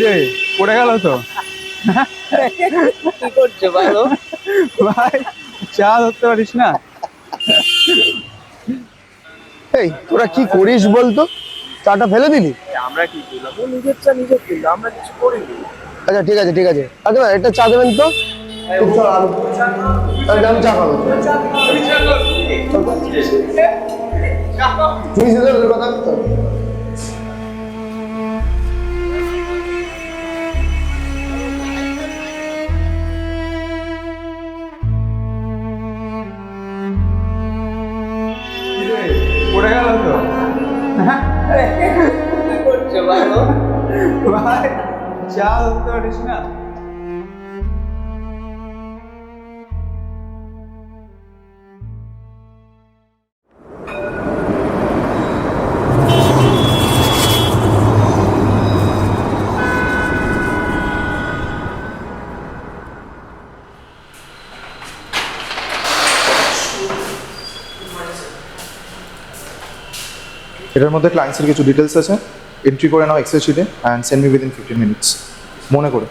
রে, পড়ে গেল তো। কি করছো বলো? ভাই, চা ধরতে পারিস না? এই তোরা কি করিস বলতো? চাটা ফেলে দিলি? আমরা কি করলাম? ও নিজের চা নিজে কিনলো, আমরা কিছু করিনি। আচ্ছা ঠিক আছে ঠিক আছে, আচ্ছা একটা চা দেবেন তো। চল, আমি চা খাবো। তুই সিদ্ধার্থের কথা চল। কি রে, পড়ে গেল তো। কি করছো বলো? ভাই, চা ধরতে পারিস না? এটার মধ্যে ক্লায়েন্টসের কিছু ডিটেলস আছে, এন্ট্রি করে নাও এক্সেল শিটে and send me within 15 minutes, মনে করে।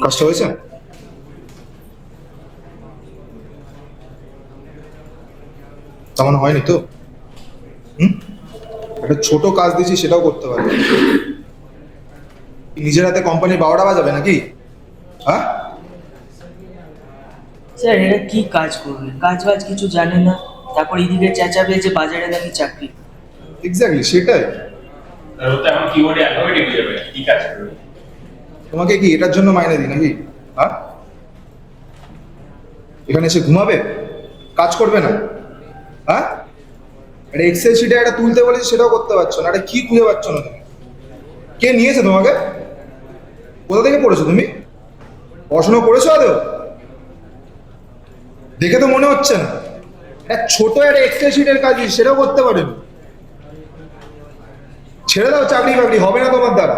কাজটা হয়েছে? তেমন হয়নি তো? একটা ছোট কাজ দিয়েছি, সেটাও করতে পারবে? নিজের হাতে কোম্পানি 12টা বাজাবে নাকি? হ্যাঁ, স্যার এরা কি কাজ করবে? কাজ বাজ কিছু জানে না, তারপর এদিকে চেঁচাবে যে বাজারে নাকি চাকরি। এক্স্যাক্টলি সেটাই। আর ও তো এখন কিবোর্ডে অ্যালফাবেটই বুঝে যাবে কি কাজ করবে। তোমাকে কি এটার জন্য মাইনে দিই নাকি? হ্যাঁ, এখানে এসে ঘুমাবে, কাজ করবে না? হ্যাঁ, একটা এক্সেল শিটে একটা তুলতে বলেছি, সেটাও করতে পারছো না। এটা কি খুঁজে পাচ্ছ না তুমি? কে নিয়েছে তোমাকে? কোথা থেকে পড়েছো তুমি? পড়াশোনা করেছো আদৌ? দেখে তো মনে হচ্ছে না। একটা ছোট একটা এক্সেল শিটের কাজ সেটাও করতে পারেনি। ছেড়ে দাও, চাকরি বাকরি হবে না তোমার দ্বারা।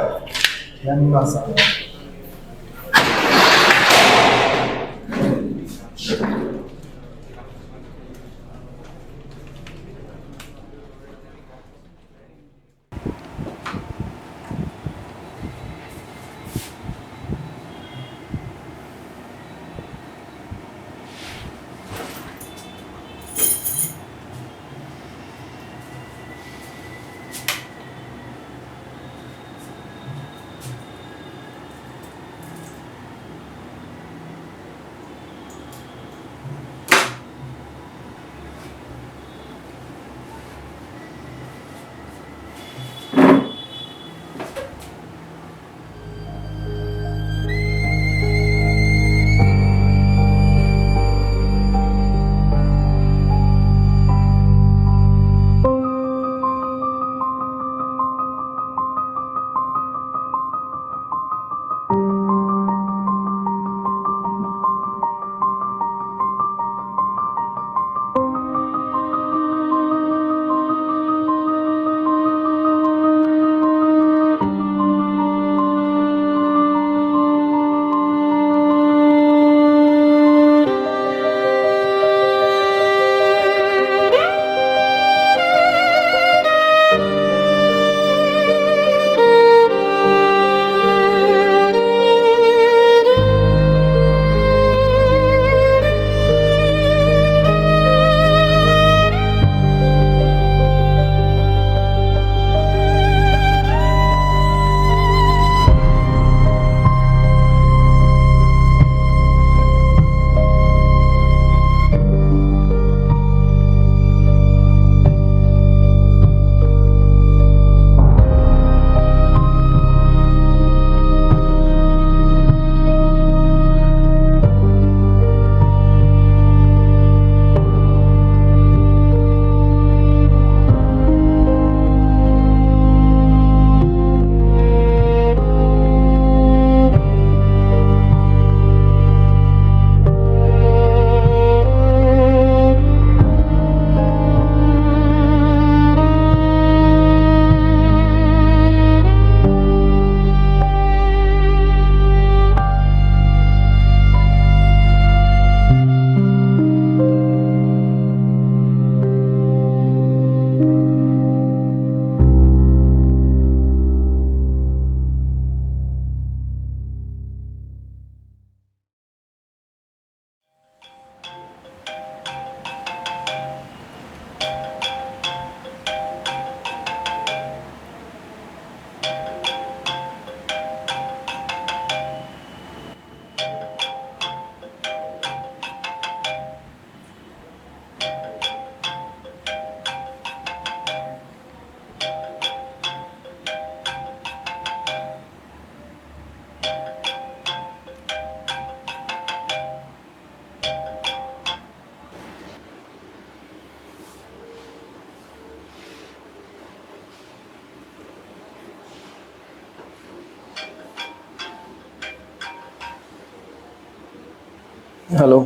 হ্যালো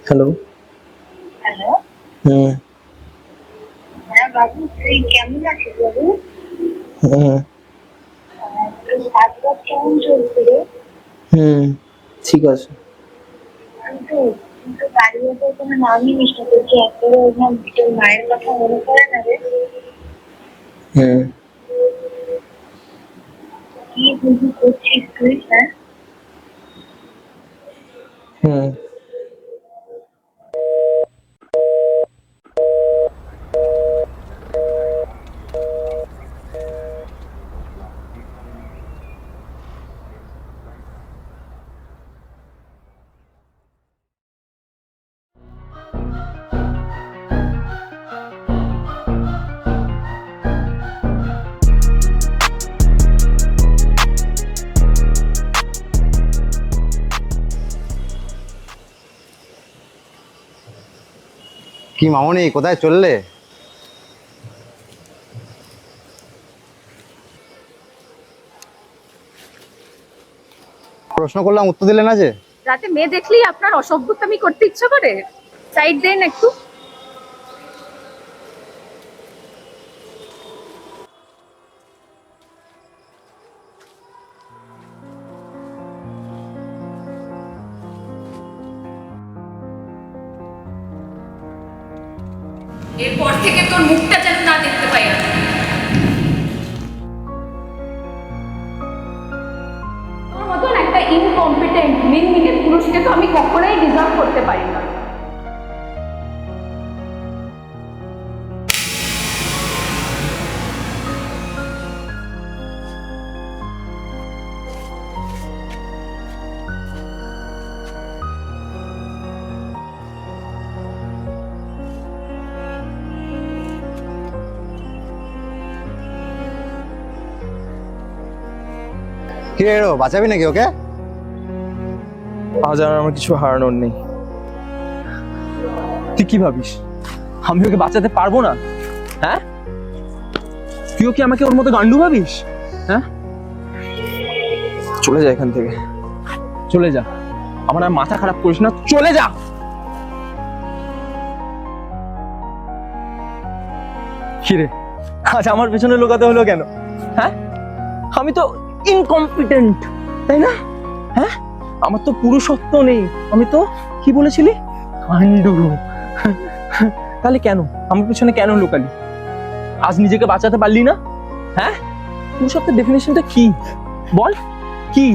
হ্যালো হ্যালো, হুম হ্যাঁ বাবু, তুই কেমন আছিস বাবু? হুম তোর কাজবাজ কেমন চলছে রে? হুম ঠিক আছে। কিন্তু কিন্তু বাড়িতে তো কোনো নামই নিস না, তোর কি একবারও ওরকম তোর মায়ের কথা মনে পড়ে না রে? হুম কি বুঝি করছিস তুই? হ্যাঁ, হুম কি মামনি, কোথায় চললে? প্রশ্ন করলাম, উত্তর দিলে না যে। রাতে মেয়ে দেখলেই আপনার অসভ্যতামি করতে ইচ্ছা করে? সাইড দেন একটু। এরপর থেকে তোর মুখটা যেন না দেখতে পাই আমি। তোর মতন একটা ইনকম্পিটেন্ট মিনমিনে পুরুষকে তো আমি কখনোই ডিজার্ভ করতে পারি না। কি রে রো, বাঁচাবি নাকি ওকে? আজ আর আমার কিছু হারানোর নেই। তুই কি ভাবিস আমি ওকে বাঁচাতে পারবো না? হ্যাঁ, তুইও কি আমাকে ওর মতো গান্ডু ভাবিস? হ্যাঁ, চলে যা এখান থেকে, চলে যা। আমার আর মাথা খারাপ করিস না, চলে যা। কি রে, আজ আমার পেছনে লোকাতে হলো কেন? হ্যাঁ, আমি তো ইনকম্পিটেন্ট, তাই না? হ্যাঁ, আমার তো পুরুষত্ব নেই, আমি তো কি বলেছিলি, গান্ডু। তাহলে কেন আমার পিছনে কেন লোকালি? আজ নিজেকে বাঁচাতে পারলি না? হ্যাঁ, পুরুষত্বের ডেফিনেশনটা কি বল? কি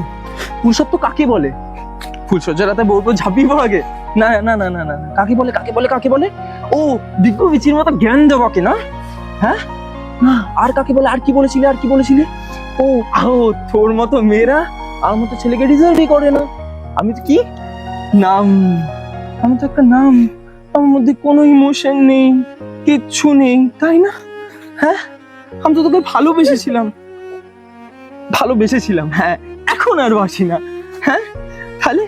পুরুষত্ব কাকে বলে? ফুলসজ্জারাতে বউকে ঝাঁপিয়ে আগে? না না না না না, কাকে বলে, কাকে বলে, কাকে বলে? ও বিজ্ঞ বিচির মতো জ্ঞান দেওয়াকে না? হ্যাঁ, আর কাকে বলে? আর কি বলেছিলি, আর কি বলেছিলি? ও আও, তোর মতো মেয়েরা আমার মতো ছেলেকে ডিজার্ভই করে না। আমি তো কি নাম, আমি তো একটা নাম, আমার মধ্যে কোনো ইমোশন নেই, কিচ্ছু নেই, তাই না? হ্যাঁ, আমি তো তোকে ভালোবেসেছিলাম, ভালোবেসেছিলাম, হ্যাঁ, এখন আর বাসি না। হ্যাঁ, তাহলে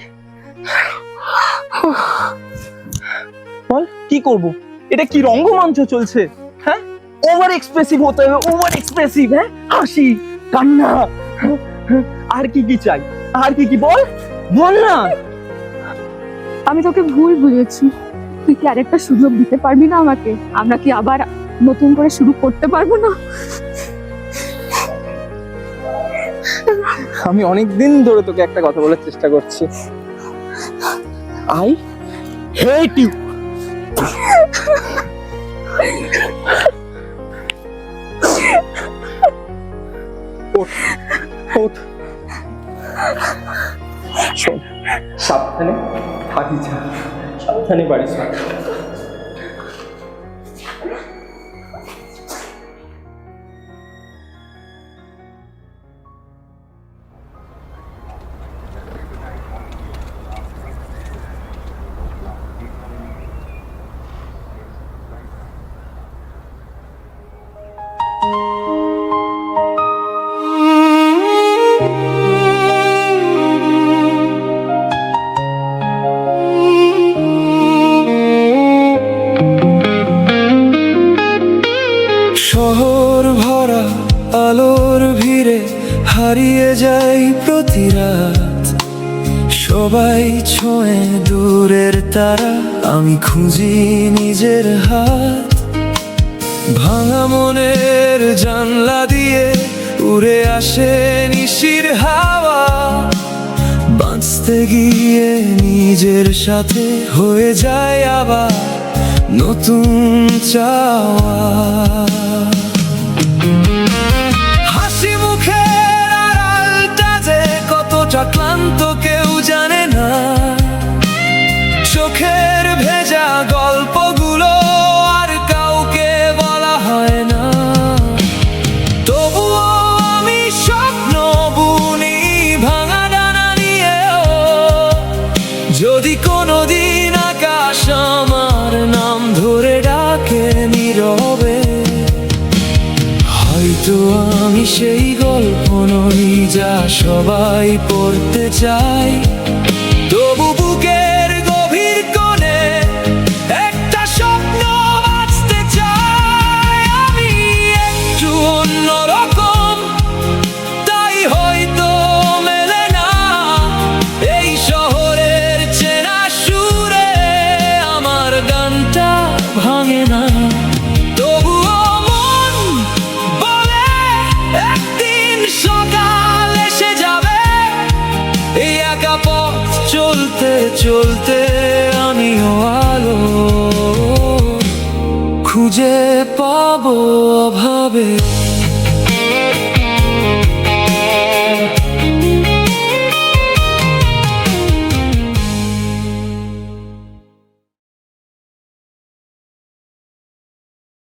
বল কি করব? এটা কি রঙ্গমঞ্চ চলছে? হ্যাঁ, ওভার এক্সপ্রেসিভ হতে হবে, ওভার এক্সপ্রেসিভ। হ্যাঁ, হাসি, কান্না, আর কি কি চাই? আর কি কি বল, বল না। আমি তোকে ভুল বুঝেছি, তুই কি আরেকটা সুযোগ দিতে পারবি না আমাকে? আমরা কি আবার নতুন করে শুরু করতে পারবো না? আমি অনেকদিন ধরে তোকে একটা কথা বলার চেষ্টা করছি, আই হেট ইউ। শোন, সাবধানে থাকি, যা সাবধানে বাড়ি যা। শহর ভরা আলোর ভিড়ে হারিয়ে যাই প্রতি রাত। সবাই ছোঁয়ে দূরের তারা, আমি খুঁজি নিজের হাত। ভাঙা মনের জানলা দিয়ে উড়ে আসে নিশির হাওয়া, বাঁচতে গিয়ে নিজের সাথে হয়ে যায় আবার নতুন চাওয়া। হাসি মুখের আড়ালটা যে কতটা ক্লান্ত কেউ জানে না, চোখের ভেজা গল্পগুলো আর কাউকে বলা হয় না। তবুও আমি স্বপ্ন বুনি ভাঙা ডানা নিয়েও, যদি কোনোদিন আকাশ আমার নাম ধরে ডাকে নীরবে, হয়তো আমি সেই গল্প নই যা সবাই পড়তে চায়। তবু বুকের গভীর কোণে একটা স্বপ্ন বাঁচতে চাই। আমি একটু অন্যরকম, তাই হয়তো মেলে না এই শহরের চেনা সুরে, আমার গানটা ভাঙে না। তবুও মন বলে একদিন সকাল এসে যাবে, এই একা পথ চলতে চলতে আমিও আলো খুঁজে পাবো অভাবে।